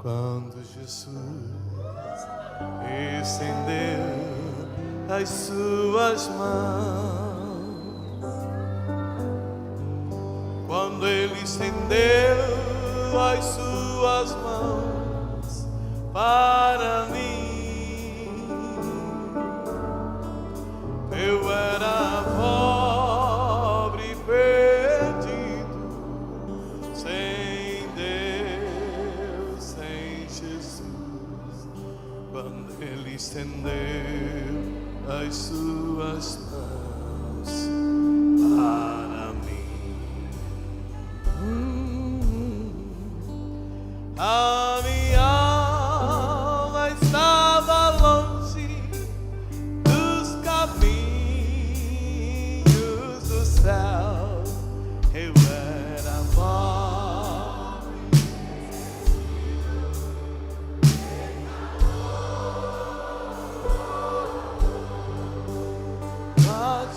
Quando Jesus estendeu as suas mãos, quando Ele estendeu as suas mãos para mim, eu era pobre e perdido, sem Deus, sem Jesus. Quando Ele estendeu as suas mãos para mim, a minha alma estava longe dos caminhos do céu. Eu era pobre, mas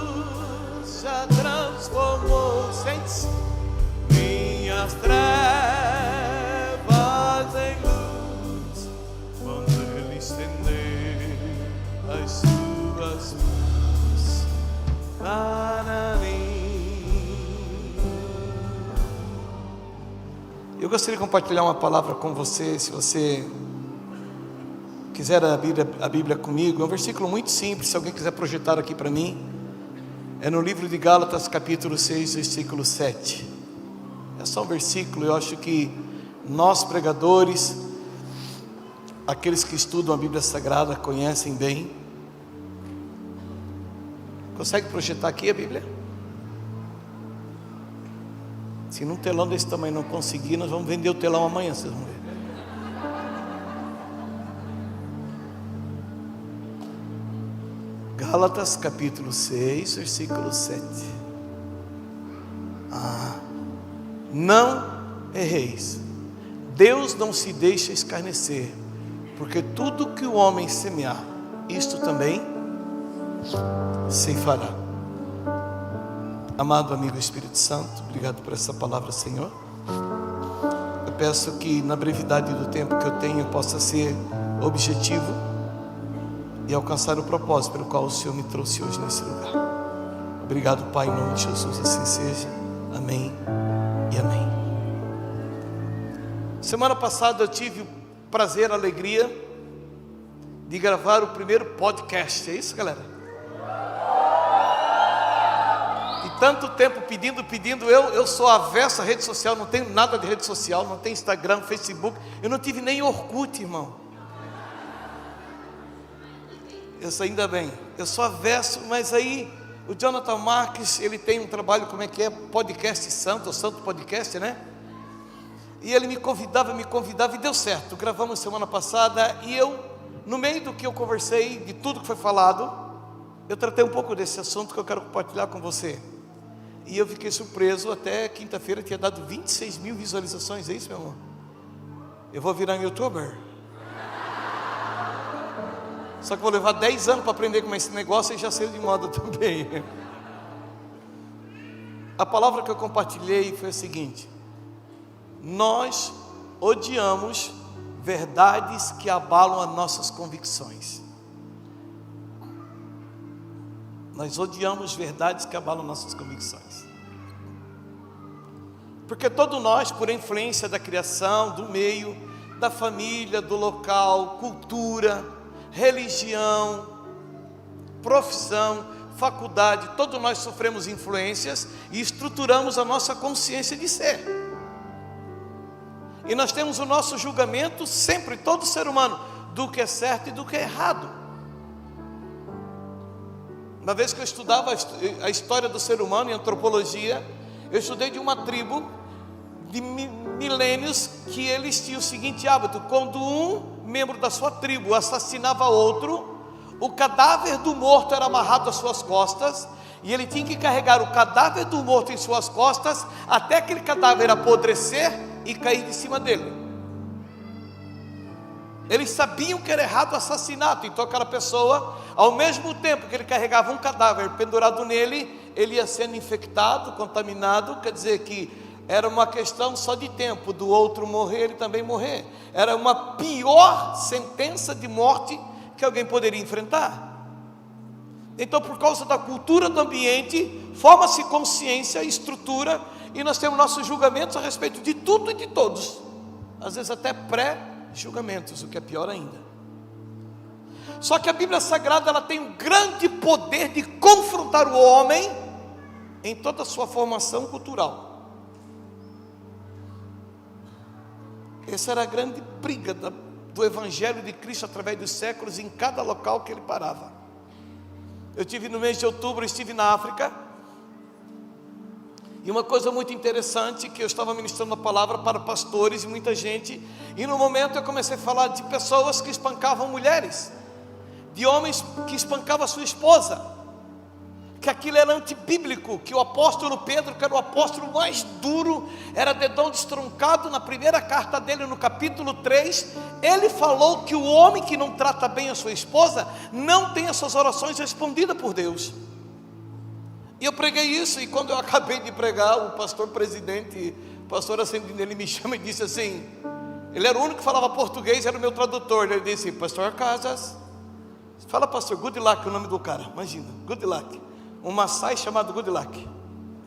Jesus já transformou, gente, minhas trevas em luz, quando Ele estendeu as suas mãos para mim. Eu gostaria de compartilhar uma palavra com você. Se você quiser abrir a Bíblia comigo, é um versículo muito simples. Se alguém quiser projetar aqui para mim, é no livro de Gálatas, capítulo 6, versículo 7. É só um versículo. Eu acho que nós pregadores, aqueles que estudam a Bíblia Sagrada, conhecem bem. Consegue projetar aqui a Bíblia? Se num telão desse tamanho não conseguir, nós vamos vender o telão amanhã, vocês vão ver. Gálatas capítulo 6, versículo 7. Não erreis, Deus não se deixa escarnecer, porque tudo que o homem semear, isto também se fará. Amado amigo Espírito Santo, obrigado por essa palavra, Senhor. Eu peço que na brevidade do tempo que eu tenho, eu possa ser objetivo e alcançar o propósito pelo qual o Senhor me trouxe hoje nesse lugar. Obrigado, Pai, em nome de Jesus, assim seja. Amém e amém. Semana passada eu tive o prazer, a alegria de gravar o primeiro podcast. É isso, galera? E tanto tempo pedindo, eu sou avesso à rede social, não tenho nada de rede social, não tenho Instagram, Facebook, eu não tive nem Orkut, irmão. Isso ainda bem, eu sou avesso, mas aí o Jonathan Marques, ele tem um trabalho, como é que é? Podcast Santo, ou Santo Podcast, né? E ele me convidava e deu certo. Gravamos semana passada e eu, no meio do que eu conversei, de tudo que foi falado, eu tratei um pouco desse assunto que eu quero compartilhar com você. E eu fiquei surpreso, até quinta-feira tinha dado 26 mil visualizações, é isso, meu amor? Eu vou virar um youtuber. Só que vou levar 10 anos para aprender como é esse negócio e já saiu de moda também. A palavra que eu compartilhei foi a seguinte: nós odiamos verdades que abalam as nossas convicções. Nós odiamos verdades que abalam nossas convicções. Porque todos nós, por influência da criação, do meio, da família, do local, cultura, religião, profissão, faculdade, todos nós sofremos influências e estruturamos a nossa consciência de ser. E nós temos o nosso julgamento sempre, todo ser humano, do que é certo e do que é errado. Uma vez que eu estudava a história do ser humano em antropologia, eu estudei de uma tribo de milênios que eles tinham o seguinte hábito: quando um membro da sua tribo assassinava outro, o cadáver do morto era amarrado às suas costas, e ele tinha que carregar o cadáver do morto em suas costas, até aquele cadáver apodrecer e cair de cima dele. Eles sabiam que era errado o assassinato, então aquela pessoa, ao mesmo tempo que ele carregava um cadáver pendurado nele, ele ia sendo infectado, contaminado. Quer dizer que era uma questão só de tempo do outro morrer, ele também morrer. Era uma pior sentença de morte que alguém poderia enfrentar. Então, por causa da cultura do ambiente, forma-se consciência, estrutura, e nós temos nossos julgamentos a respeito de tudo e de todos, às vezes até pré-julgamentos, o que é pior ainda. Só que a Bíblia Sagrada, ela tem um grande poder de confrontar o homem em toda a sua formação cultural. Essa era a grande briga do Evangelho de Cristo através dos séculos, em cada local que ele parava. Eu tive no mês de outubro, estive na África, e uma coisa muito interessante, que eu estava ministrando a palavra para pastores e muita gente, e no momento eu comecei a falar de pessoas que espancavam mulheres, de homens que espancavam a sua esposa, que aquilo era antibíblico, que o apóstolo Pedro, que era o apóstolo mais duro, era dedão destroncado, na primeira carta dele, no capítulo 3, ele falou que o homem que não trata bem a sua esposa, não tem as suas orações respondidas por Deus. E eu preguei isso, e quando eu acabei de pregar, o pastor presidente, o pastor Ascendino, ele me chama e disse assim, ele era o único que falava português, era o meu tradutor, ele disse, pastor Casas, fala pastor, good luck, o nome do cara, imagina, good luck. Um Maasai chamado Good Luck,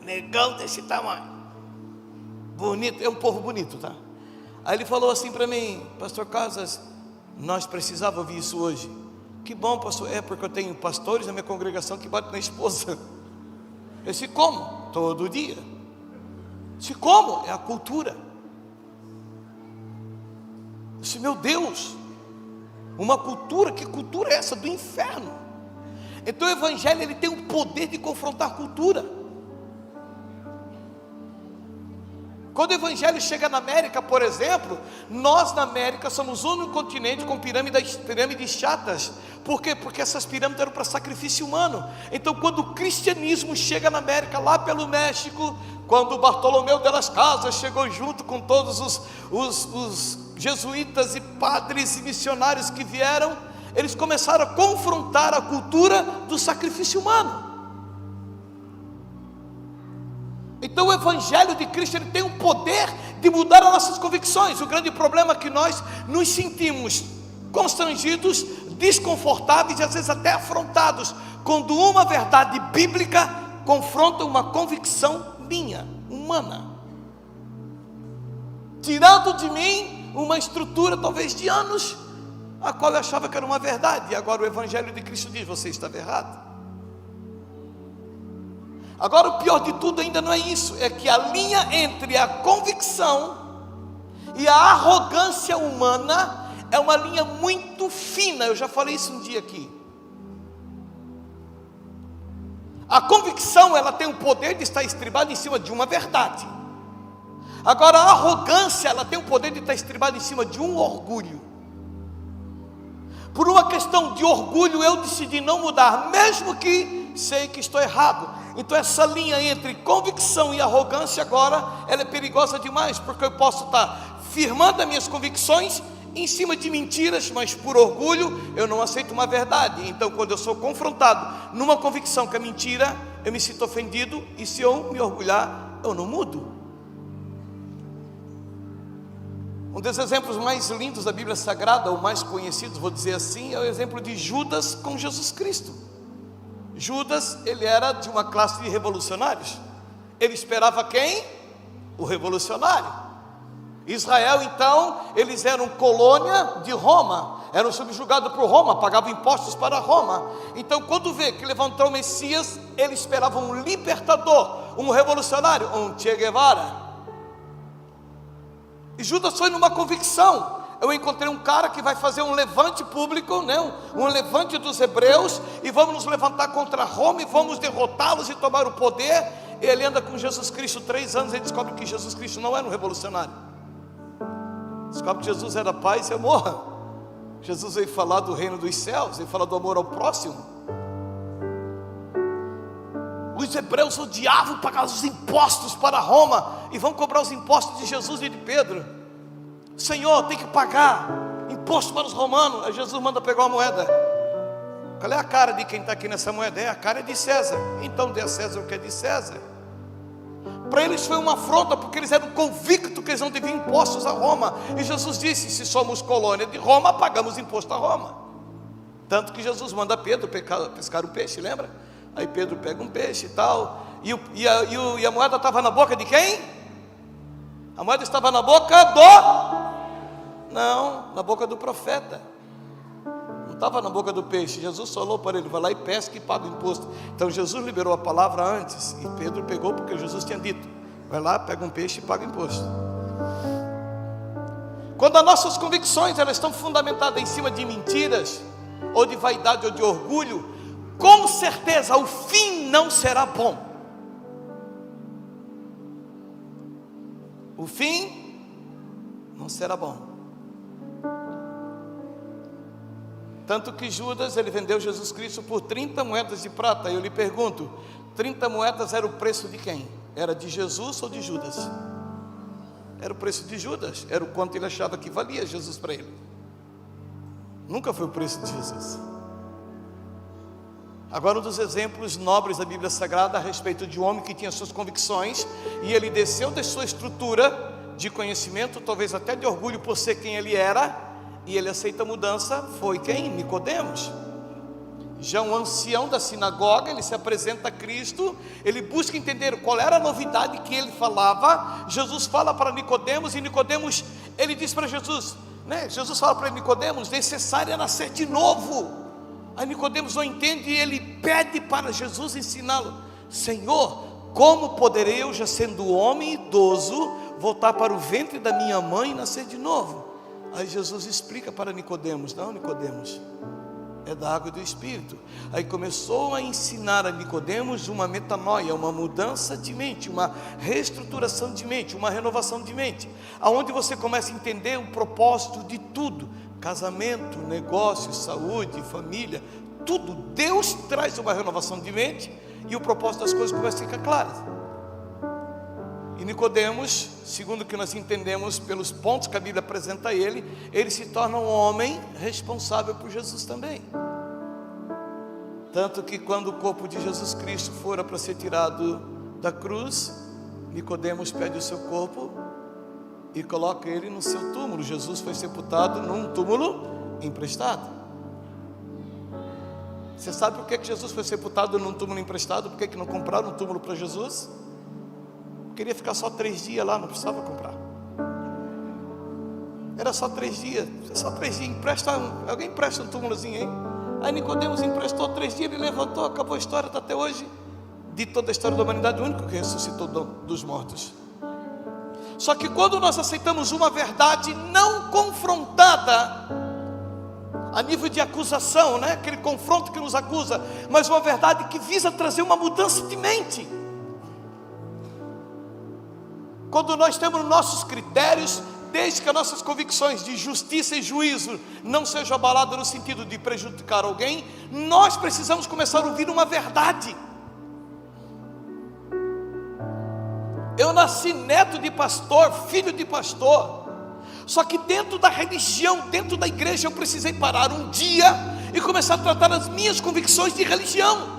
negão desse tamanho, bonito, é um povo bonito, tá? Aí ele falou assim para mim, pastor Casas, nós precisávamos ouvir isso hoje. Que bom, pastor, é porque eu tenho pastores na minha congregação que batem na esposa. Eu disse, como? Todo dia. Eu disse, como? É a cultura. Eu disse, meu Deus, uma cultura, que cultura é essa? Do inferno. Então o Evangelho, ele tem o poder de confrontar a cultura. Quando o Evangelho chega na América, por exemplo, nós na América somos o único continente com pirâmides chatas. Por quê? Porque essas pirâmides eram para sacrifício humano. Então quando o cristianismo chega na América, lá pelo México, quando Bartolomeu de las Casas chegou junto com todos os jesuítas e padres e missionários que vieram, eles começaram a confrontar a cultura do sacrifício humano. Então o Evangelho de Cristo, ele tem o poder de mudar as nossas convicções. O grande problema é que nós nos sentimos constrangidos, desconfortáveis e às vezes até afrontados, quando uma verdade bíblica confronta uma convicção minha, humana, tirando de mim uma estrutura talvez de anos, a qual eu achava que era uma verdade, e agora o Evangelho de Cristo diz, você estava errado. Agora o pior de tudo ainda não é isso, é que a linha entre a convicção e a arrogância humana é uma linha muito fina. Eu já falei isso um dia aqui. A convicção, ela tem o poder de estar estribada em cima de uma verdade. Agora a arrogância, ela tem o poder de estar estribada em cima de um orgulho. Por uma questão de orgulho, eu decidi não mudar, mesmo que sei que estou errado. Então essa linha entre convicção e arrogância agora, ela é perigosa demais, porque eu posso estar firmando as minhas convicções em cima de mentiras, mas por orgulho eu não aceito uma verdade. Então quando eu sou confrontado numa convicção que é mentira, eu me sinto ofendido, e se eu me orgulhar, eu não mudo. Um dos exemplos mais lindos da Bíblia Sagrada, ou mais conhecidos, vou dizer assim, é o exemplo de Judas com Jesus Cristo. Judas, ele era de uma classe de revolucionários. Ele esperava quem? O revolucionário. Israel, então, eles eram colônia de Roma, eram subjugados por Roma, pagavam impostos para Roma. Então quando vê que levantou o Messias, ele esperava um libertador, um revolucionário, um Che Guevara. E Judas foi numa convicção. Eu encontrei um cara que vai fazer um levante público, né? um levante dos hebreus, e vamos nos levantar contra Roma, e vamos derrotá-los e tomar o poder. E ele anda com Jesus Cristo 3 anos, e descobre que Jesus Cristo não era um revolucionário, descobre que Jesus era paz e amor. Jesus veio falar do reino dos céus, veio falar do amor ao próximo. Os hebreus odiavam pagar os impostos para Roma, e vão cobrar os impostos de Jesus e de Pedro. Senhor, tem que pagar imposto para os romanos. Aí Jesus manda pegar uma moeda. Qual é a cara de quem está aqui nessa moeda? A cara é de César. Então dê a César o que é de César. Para eles foi uma afronta, porque eles eram convictos que eles não deviam impostos a Roma. E Jesus disse: se somos colônia de Roma, pagamos imposto a Roma. Tanto que Jesus manda Pedro pescar o peixe, lembra? Aí Pedro pega um peixe e tal. E a moeda estava na boca de quem? A moeda estava na boca do... Não, na boca do profeta. Não estava na boca do peixe. Jesus falou para ele: vai lá e pesca e paga o imposto. Então Jesus liberou a palavra antes, e Pedro pegou porque Jesus tinha dito: vai lá, pega um peixe e paga o imposto. Quando as nossas convicções elas estão fundamentadas em cima de mentiras, ou de vaidade, ou de orgulho, com certeza o fim não será bom. O fim não será bom. Tanto que Judas, ele vendeu Jesus Cristo por 30 moedas de prata. Eu lhe pergunto, 30 moedas era o preço de quem? Era de Jesus ou de Judas? Era o preço de Judas. Era o quanto ele achava que valia Jesus para ele. Nunca foi o preço de Jesus. Agora, um dos exemplos nobres da Bíblia Sagrada a respeito de um homem que tinha suas convicções, e ele desceu da sua estrutura de conhecimento, talvez até de orgulho por ser quem ele era, e ele aceita a mudança, foi quem? Nicodemos. Já um ancião da sinagoga, ele se apresenta a Cristo, ele busca entender qual era a novidade que ele falava. Jesus fala para Nicodemos, e Nicodemos, ele diz para Jesus, né? Jesus fala para Nicodemos: necessário é nascer de novo. Aí Nicodemos não entende, e ele pede para Jesus ensiná-lo: Senhor, como poderei eu, já sendo homem idoso, voltar para o ventre da minha mãe e nascer de novo? Aí Jesus explica para Nicodemos: não, Nicodemos, é da água e do Espírito. Aí começou a ensinar a Nicodemos uma metanoia, uma mudança de mente, uma reestruturação de mente, uma renovação de mente, aonde você começa a entender o propósito de tudo: casamento, negócio, saúde, família, tudo. Deus traz uma renovação de mente, e o propósito das coisas começa a ficar claro. E Nicodemos, segundo o que nós entendemos pelos pontos que a Bíblia apresenta a ele, ele se torna um homem responsável por Jesus também. Tanto que quando o corpo de Jesus Cristo fora para ser tirado da cruz, Nicodemos pede o seu corpo e coloca ele no seu túmulo. Jesus foi sepultado num túmulo emprestado. Você sabe por que Jesus foi sepultado num túmulo emprestado? Por que não compraram um túmulo para Jesus? Queria ficar só 3 dias lá, não precisava comprar. Era só 3 dias. Só 3 dias, alguém empresta um túmulozinho aí. Aí Nicodemos emprestou 3 dias, ele levantou, acabou a história, está até hoje. De toda a história da humanidade, o único que ressuscitou dos mortos. Só que quando nós aceitamos uma verdade não confrontada, a nível de acusação, né? Aquele confronto que nos acusa, mas uma verdade que visa trazer uma mudança de mente. Quando nós temos nossos critérios, desde que as nossas convicções de justiça e juízo não sejam abaladas no sentido de prejudicar alguém, nós precisamos começar a ouvir uma verdade. Eu nasci neto de pastor, filho de pastor, só que dentro da religião, dentro da igreja, eu precisei parar um dia e começar a tratar as minhas convicções de religião.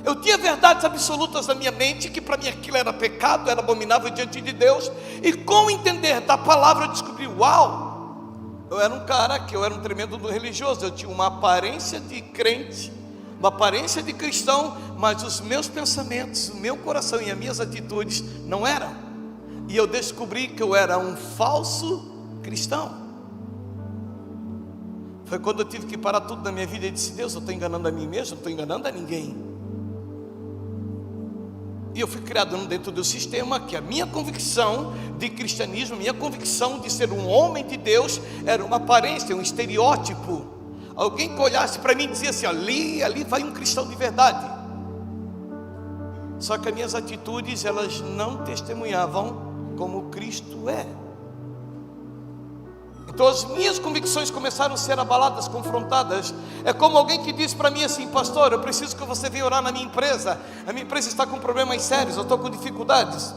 Eu tinha verdades absolutas na minha mente, que para mim aquilo era pecado, era abominável diante de Deus, e com o entender da palavra eu descobri: uau, eu era um cara que eu era um tremendo religioso, eu tinha uma aparência de crente, uma aparência de cristão, mas os meus pensamentos, o meu coração e as minhas atitudes não eram. E eu descobri que eu era um falso cristão. Foi quando eu tive que parar tudo na minha vida e disse: Deus, eu estou enganando a mim mesmo, não estou enganando a ninguém. E eu fui criado dentro do sistema que a minha convicção de cristianismo, minha convicção de ser um homem de Deus, era uma aparência, um estereótipo. Alguém que olhasse para mim e dizia assim: ali vai um cristão de verdade. Só que as minhas atitudes, elas não testemunhavam como Cristo é. Então as minhas convicções começaram a ser abaladas, confrontadas. É como alguém que diz para mim assim: pastor, eu preciso que você venha orar na minha empresa. A minha empresa está com problemas sérios, eu estou com dificuldades.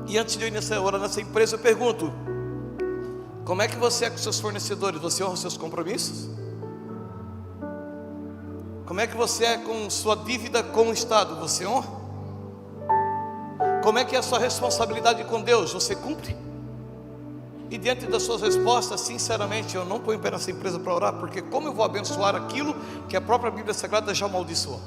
E antes de eu ir orar nessa empresa, eu pergunto: como é que você é com seus fornecedores? Você honra os seus compromissos? Como é que você é com sua dívida com o Estado? Você honra? Como é que é a sua responsabilidade com Deus? Você cumpre? E diante das suas respostas, sinceramente, eu não ponho pé nessa empresa para orar, porque como eu vou abençoar aquilo que a própria Bíblia Sagrada já amaldiçoou?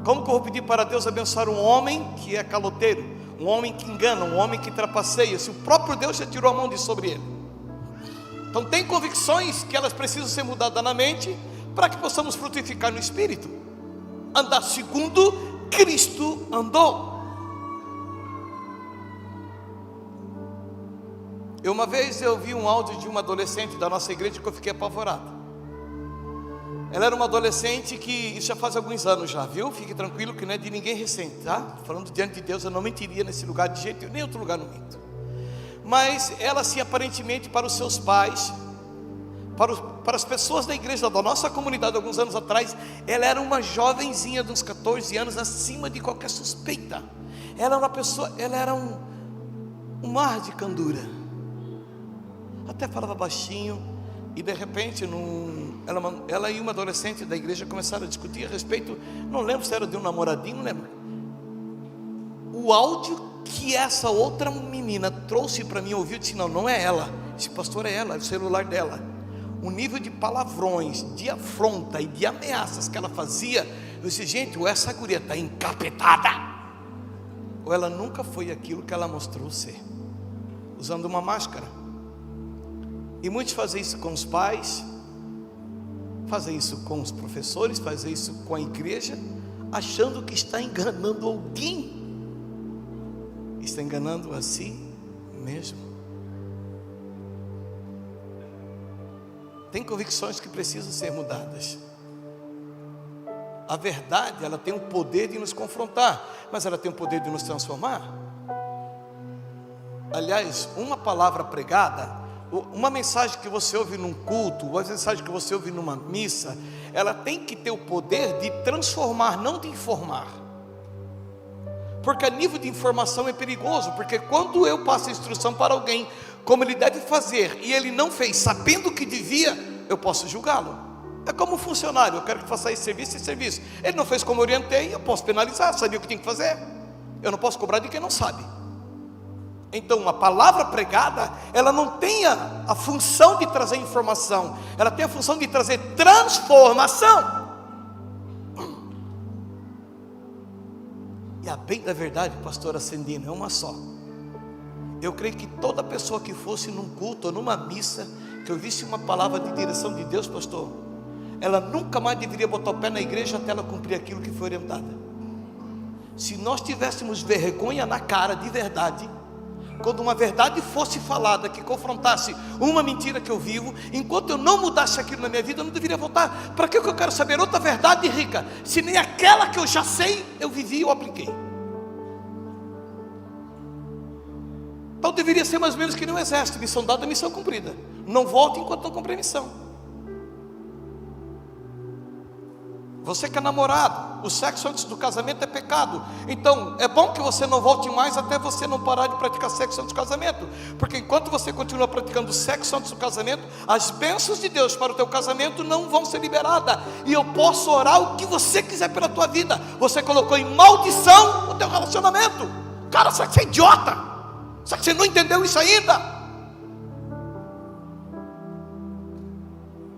Como que eu vou pedir para Deus abençoar um homem que é caloteiro, um homem que engana, um homem que trapaceia, se o próprio Deus já tirou a mão de sobre ele? Então tem convicções que elas precisam ser mudadas na mente, para que possamos frutificar no Espírito, andar segundo Cristo andou. Uma vez eu vi um áudio de uma adolescente da nossa igreja que eu fiquei apavorado. Ela era uma adolescente que, isso já faz alguns anos já, viu? Fique tranquilo que não é de ninguém recente, tá? Falando diante de Deus, eu não mentiria nesse lugar de jeito nenhum, nem outro lugar não minto. Mas ela, assim, aparentemente para os seus pais, para as pessoas da igreja, da nossa comunidade, alguns anos atrás, ela era uma jovenzinha de uns 14 anos, acima de qualquer suspeita. Ela era uma pessoa, ela era um mar de candura. Até falava baixinho, e de repente, ela e uma adolescente da igreja começaram a discutir a respeito, não lembro se era de um namoradinho, não lembro. O áudio que essa outra menina trouxe para mim, ouviu, disse: não é ela, esse pastor é ela, é o celular dela. O nível de palavrões, de afronta e de ameaças que ela fazia, eu disse: gente, ou essa guria está encapetada, ou ela nunca foi aquilo que ela mostrou ser, usando uma máscara. E muitos fazem isso com os pais, fazem isso com os professores, fazem isso com a igreja, achando que está enganando alguém. Está enganando a si mesmo. Tem convicções que precisam ser mudadas. A verdade, ela tem o poder de nos confrontar, mas ela tem o poder de nos transformar. Aliás, uma palavra pregada, uma mensagem que você ouve num culto, uma mensagem que você ouve numa missa, ela tem que ter o poder de transformar, não de informar. Porque a nível de informação é perigoso, porque quando eu passo a instrução para alguém, como ele deve fazer, e ele não fez sabendo o que devia, eu posso julgá-lo. É como um funcionário: eu quero que faça esse serviço, ele não fez como eu orientei, eu posso penalizar, sabia o que tem que fazer, eu não posso cobrar de quem não sabe. Então uma palavra pregada, ela não tem a função de trazer informação, ela tem a função de trazer transformação. E a bem da verdade, pastor Ascendino, é uma só. Eu creio que toda pessoa que fosse num culto ou numa missa, que ouvisse uma palavra de direção de Deus, pastor, ela nunca mais deveria botar o pé na igreja até ela cumprir aquilo que foi orientada. Se nós tivéssemos vergonha na cara de verdade, quando uma verdade fosse falada que confrontasse uma mentira que eu vivo, enquanto eu não mudasse aquilo na minha vida, eu não deveria voltar. Para que eu quero saber outra verdade rica, se nem aquela que eu já sei, eu vivi ou apliquei? Então deveria ser mais ou menos que nem um exército: missão dada, missão cumprida. Não volte enquanto não cumprir a missão. Você que é namorado, o sexo antes do casamento é pecado. Então é bom que você não volte mais até você não parar de praticar sexo antes do casamento, porque enquanto você continua praticando sexo antes do casamento, as bênçãos de Deus para o teu casamento não vão ser liberadas. E eu posso orar o que você quiser pela tua vida, você colocou em maldição o teu relacionamento. Cara, será que você é idiota? Será que você não entendeu isso ainda?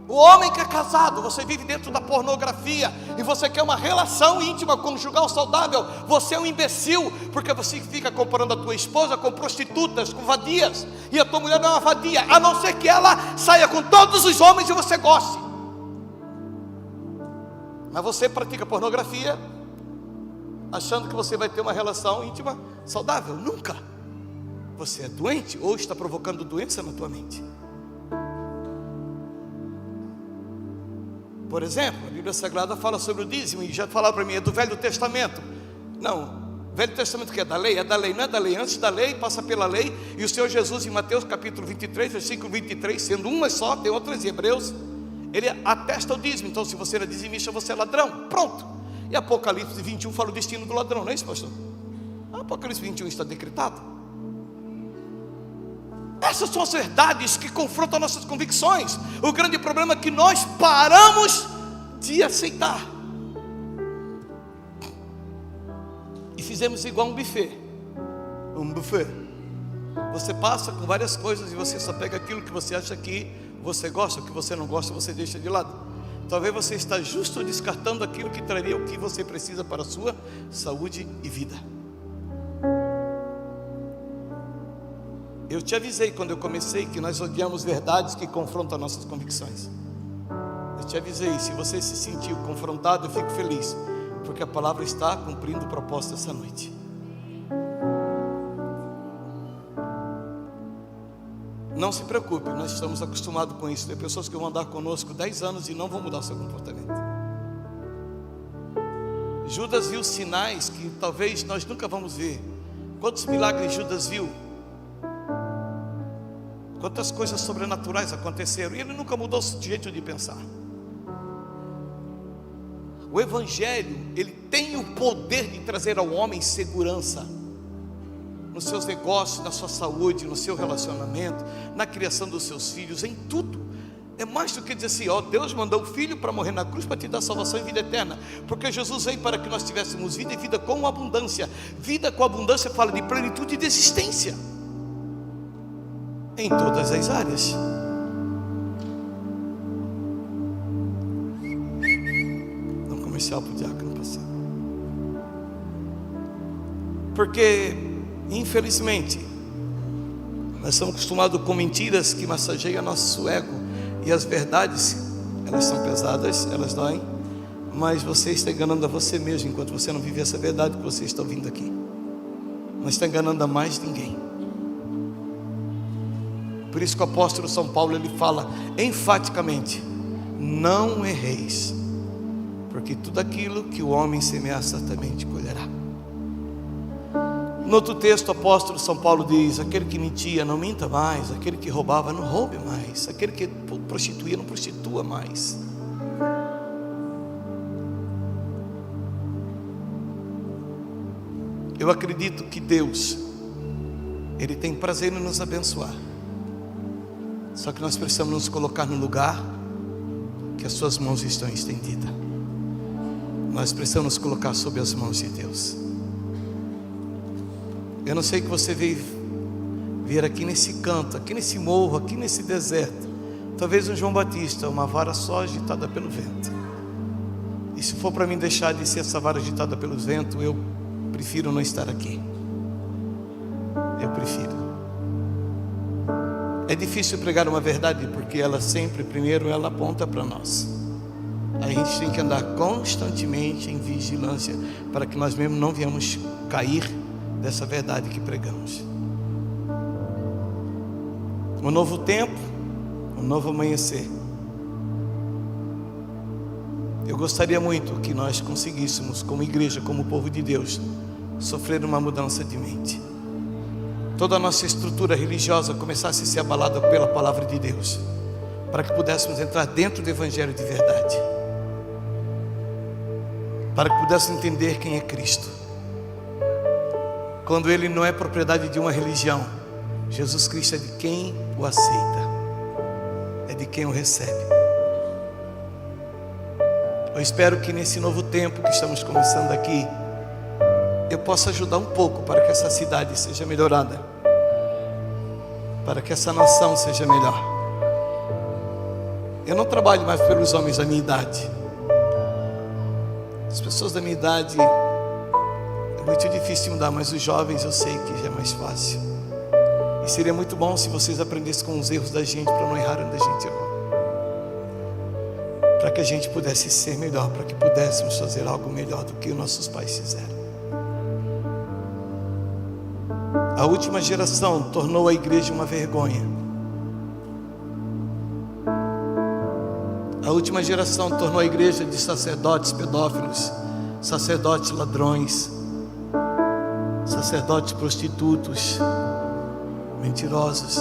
O homem que é casado, você vive dentro da pornografia e você quer uma relação íntima, conjugal saudável, você é um imbecil, porque você fica comparando a tua esposa com prostitutas, com vadias, e a tua mulher não é uma vadia, a não ser que ela saia com todos os homens e você goste. Mas você pratica pornografia achando que você vai ter uma relação íntima saudável. Nunca. Você é doente ou está provocando doença na tua mente. Por exemplo, a Bíblia Sagrada fala sobre o dízimo, e já falaram para mim, é do Velho Testamento. Não, Velho Testamento que é da lei, não é da lei. Antes da lei, passa pela lei. E o Senhor Jesus em Mateus capítulo 23, versículo 23, sendo uma só, tem outras em Hebreus, ele atesta o dízimo. Então se você era dizimista, você é ladrão, pronto. E Apocalipse 21 fala o destino do ladrão, não é isso, pastor? Apocalipse 21 está decretado. Essas são as verdades que confrontam nossas convicções. O grande problema é que nós paramos de aceitar. E fizemos igual um buffet. Um buffet. Você passa com várias coisas e você só pega aquilo que você acha que você gosta, o que você não gosta, você deixa de lado. Talvez você está justo descartando aquilo que traria o que você precisa para a sua saúde e vida. Eu te avisei quando eu comecei que nós odiamos verdades que confrontam nossas convicções. Eu te avisei, se você se sentiu confrontado, eu fico feliz, porque a palavra está cumprindo o propósito essa noite. Não se preocupe, nós estamos acostumados com isso. Tem pessoas que vão andar conosco 10 anos e não vão mudar o seu comportamento. Judas viu sinais que talvez nós nunca vamos ver. Quantos milagres Judas viu? Quantas coisas sobrenaturais aconteceram? E ele nunca mudou o jeito de pensar. O Evangelho, ele tem o poder de trazer ao homem segurança nos seus negócios, na sua saúde, no seu relacionamento, na criação dos seus filhos, em tudo. É mais do que dizer assim, ó, Deus mandou o Filho para morrer na cruz para te dar salvação e vida eterna, porque Jesus veio para que nós tivéssemos vida e vida com abundância. Vida com abundância fala de plenitude de existência em todas as áreas. Um comercial para o diácono passar. Porque infelizmente nós estamos acostumados com mentiras que massageiam nosso ego. E as verdades, elas são pesadas, elas doem, mas você está enganando a você mesmo enquanto você não vive essa verdade que você está ouvindo aqui. Não está enganando a mais ninguém. Por isso que o apóstolo São Paulo, ele fala enfaticamente: não erreis, porque tudo aquilo que o homem semear certamente colherá. No outro texto, o apóstolo São Paulo diz: aquele que mentia, não minta mais. Aquele que roubava, não roube mais. Aquele que prostituía, não prostitua mais. Eu acredito que Deus, Ele tem prazer em nos abençoar. Só que nós precisamos nos colocar no lugar que as suas mãos estão estendidas. Nós precisamos nos colocar sob as mãos de Deus. Eu não sei que você veio vir aqui nesse canto, aqui nesse morro, aqui nesse deserto. Talvez um João Batista, uma vara só agitada pelo vento. E se for para mim deixar de ser essa vara agitada pelo vento, eu prefiro não estar aqui. Eu prefiro. É difícil pregar uma verdade, porque ela sempre, primeiro, ela aponta para nós. A gente tem que andar constantemente em vigilância, para que nós mesmos não venhamos cair dessa verdade que pregamos. Um novo tempo, um novo amanhecer. Eu gostaria muito que nós conseguíssemos, como igreja, como povo de Deus, sofrer uma mudança de mente. Toda a nossa estrutura religiosa começasse a ser abalada pela palavra de Deus, para que pudéssemos entrar dentro do Evangelho de verdade, para que pudéssemos entender quem é Cristo. Quando Ele não é propriedade de uma religião, Jesus Cristo é de quem o aceita, é de quem o recebe. Eu espero que nesse novo tempo que estamos começando aqui, eu possa ajudar um pouco para que essa cidade seja melhorada, para que essa nação seja melhor. Eu não trabalho mais pelos homens da minha idade. As pessoas da minha idade é muito difícil mudar, mas os jovens eu sei que já é mais fácil. E seria muito bom se vocês aprendessem com os erros da gente, para não errar onde a gente errou, para que a gente pudesse ser melhor, para que pudéssemos fazer algo melhor do que os nossos pais fizeram. A última geração tornou a igreja uma vergonha. A última geração tornou a igreja de sacerdotes pedófilos, sacerdotes ladrões, sacerdotes prostitutos, mentirosos.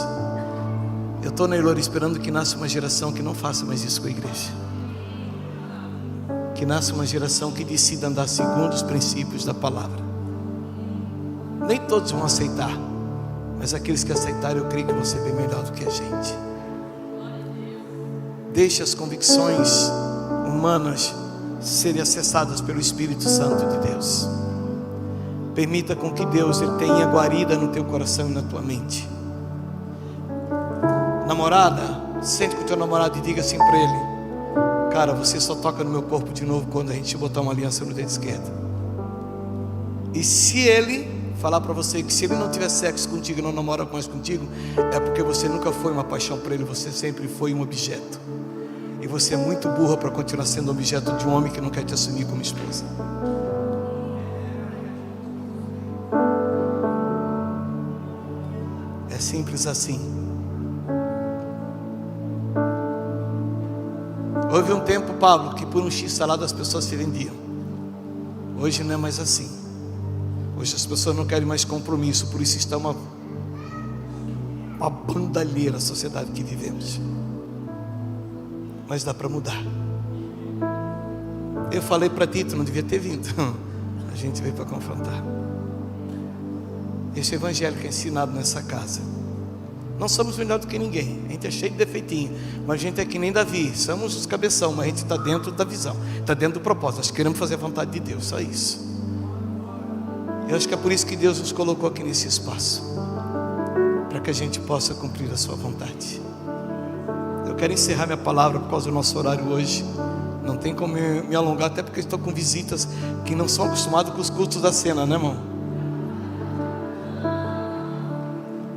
Eu estou na Ilora esperando que nasça uma geração que não faça mais isso com a igreja. Que nasça uma geração que decida andar segundo os princípios da palavra. Nem todos vão aceitar, mas aqueles que aceitarem, eu creio que vão ser bem melhor do que a gente. Deixe as convicções humanas serem acessadas pelo Espírito Santo de Deus. Permita com que Deus ele tenha guarida no teu coração e na tua mente. Namorada, sente com o teu namorado e diga assim para ele: cara, você só toca no meu corpo de novo quando a gente botar uma aliança no dedo esquerdo. E se ele falar para você que se ele não tiver sexo contigo, não namora mais contigo, é porque você nunca foi uma paixão para ele, você sempre foi um objeto. E você é muito burra para continuar sendo objeto de um homem que não quer te assumir como esposa. É simples assim. Houve um tempo, Pablo, que por um X salada as pessoas se vendiam. Hoje não é mais assim. Hoje as pessoas não querem mais compromisso. Por isso está uma bandalheira a sociedade que vivemos. Mas dá para mudar. Eu falei para ti, tu não devia ter vindo. A gente veio para confrontar. Esse evangelho que é ensinado nessa casa. Não somos melhor do que ninguém. A gente é cheio de defeitinho, mas a gente é que nem Davi. Somos os cabeção, mas a gente está dentro da visão, está dentro do propósito. Nós queremos fazer a vontade de Deus, só isso. Eu acho que é por isso que Deus nos colocou aqui nesse espaço, para que a gente possa cumprir a sua vontade. Eu quero encerrar minha palavra por causa do nosso horário hoje. Não tem como me alongar, até porque estou com visitas que não são acostumados com os cultos da cena, né, irmão?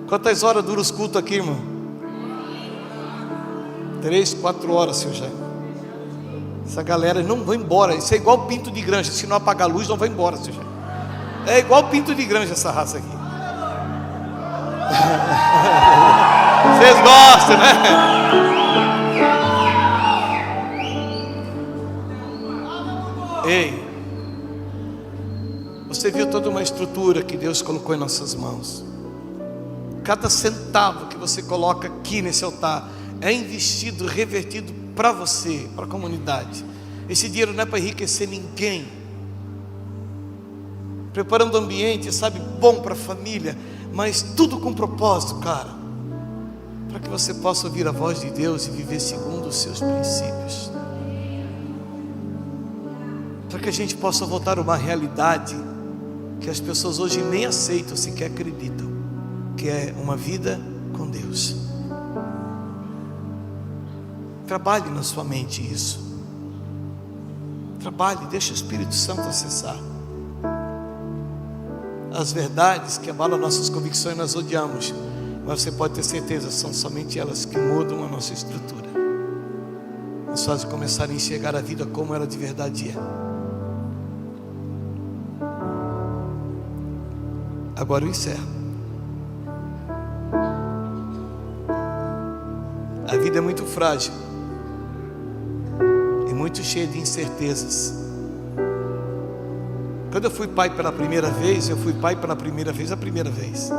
Quantas horas dura os cultos aqui, irmão? 3, 4 horas, seu Jair. Essa galera não vai embora. Isso é igual o pinto de granja. Se não apagar a luz, não vai embora, seu Jair. É igual o pinto de granja essa raça aqui. Vocês gostam, né? Ei, você viu toda uma estrutura que Deus colocou em nossas mãos. Cada centavo que você coloca aqui nesse altar é investido, revertido para você, para a comunidade. Esse dinheiro não é para enriquecer ninguém. Preparando o ambiente, sabe, bom para a família, mas tudo com propósito, cara, para que você possa ouvir a voz de Deus e viver segundo os seus princípios, para que a gente possa voltar a uma realidade que as pessoas hoje nem aceitam, sequer acreditam, que é uma vida com Deus. Trabalhe na sua mente isso. Trabalhe, deixe o Espírito Santo acessar. As verdades que abalam nossas convicções nós odiamos, mas você pode ter certeza, são somente elas que mudam a nossa estrutura, nos fazem começar a enxergar a vida como ela de verdade é. Agora eu encerro. A vida é muito frágil e muito cheia de incertezas. Quando eu fui pai pela primeira vez, eu fui pai pela primeira vez a primeira vez.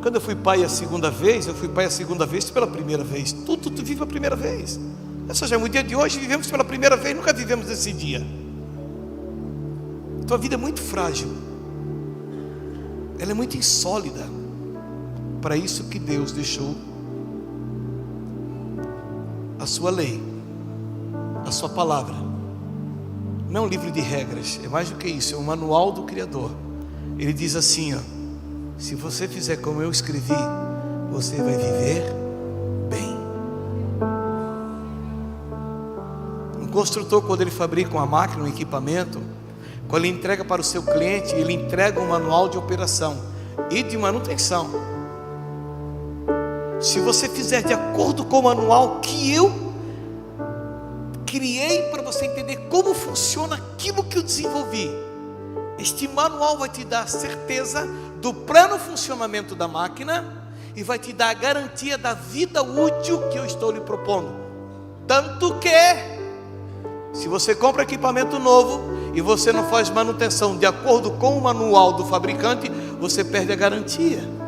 Quando eu fui pai a segunda vez, eu fui pai a segunda vez pela primeira vez. Tudo tu vive a primeira vez. Essa já é o dia de hoje, vivemos pela primeira vez, nunca vivemos esse dia. Tua vida é muito frágil. Ela é muito insólida. Para isso que Deus deixou a sua lei, a sua palavra. Não é um livro de regras, é mais do que isso, é um manual do Criador. Ele diz assim, ó: se você fizer como eu escrevi, você vai viver bem. Um construtor, quando ele fabrica uma máquina, um equipamento, quando ele entrega para o seu cliente, ele entrega um manual de operação e de manutenção. Se você fizer de acordo com o manual que eu criei para você entender como funciona aquilo que eu desenvolvi, este manual vai te dar certeza do plano funcionamento da máquina e vai te dar a garantia da vida útil que eu estou lhe propondo. Tanto que, se você compra equipamento novo e você não faz manutenção de acordo com o manual do fabricante, você perde a garantia.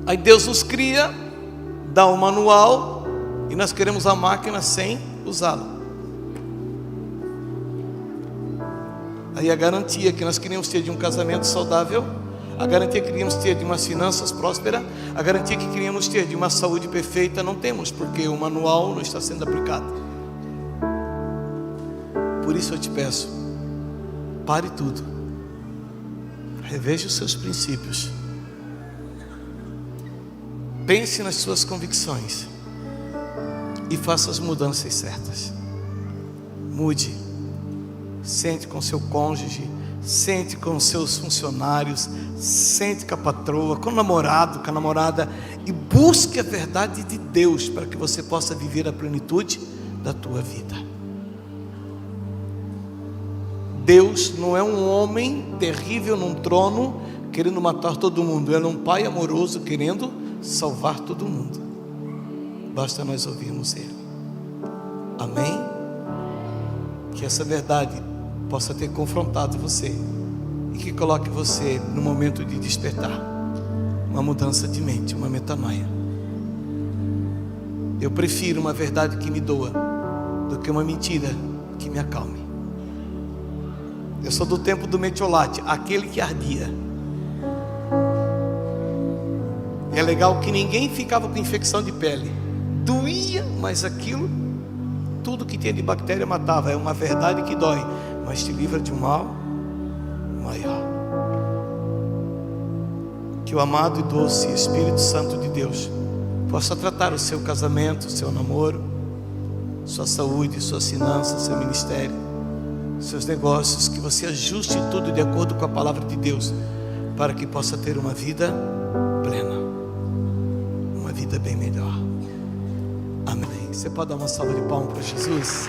Aí Deus nos cria, dá um manual e nós queremos a máquina sem usá-la. Aí a garantia que nós queríamos ter de um casamento saudável, A garantia que queríamos ter de umas finanças prósperas, a garantia que queríamos ter de uma saúde perfeita, não temos, porque o manual não está sendo aplicado. Por isso eu te peço, pare tudo, reveja os seus princípios, pense nas suas convicções e faça as mudanças certas. Mude, sente com seu cônjuge, sente com seus funcionários, sente com a patroa, com o namorado, com a namorada, e busque a verdade de Deus para que você possa viver a plenitude da tua vida. Deus não é um homem terrível num trono querendo matar todo mundo. Ele é um pai amoroso querendo salvar todo mundo. Basta nós ouvirmos Ele. Amém? Que essa verdade possa ter confrontado você e que coloque você no momento de despertar, uma mudança de mente, uma metanoia. Eu prefiro uma verdade que me doa do que uma mentira que me acalme. Eu sou do tempo do metiolate, aquele que ardia. É legal que ninguém ficava com infecção de pele, doía, mas aquilo, tudo que tinha de bactéria matava. É uma verdade que dói, mas te livra de um mal maior. Que o amado e doce Espírito Santo de Deus possa tratar o seu casamento, o seu namoro, sua saúde, suas finanças, seu ministério, seus negócios, que você ajuste tudo de acordo com a palavra de Deus, para que possa ter uma vida plena, uma vida bem melhor. Amém. Você pode dar uma salva de palmas para Jesus?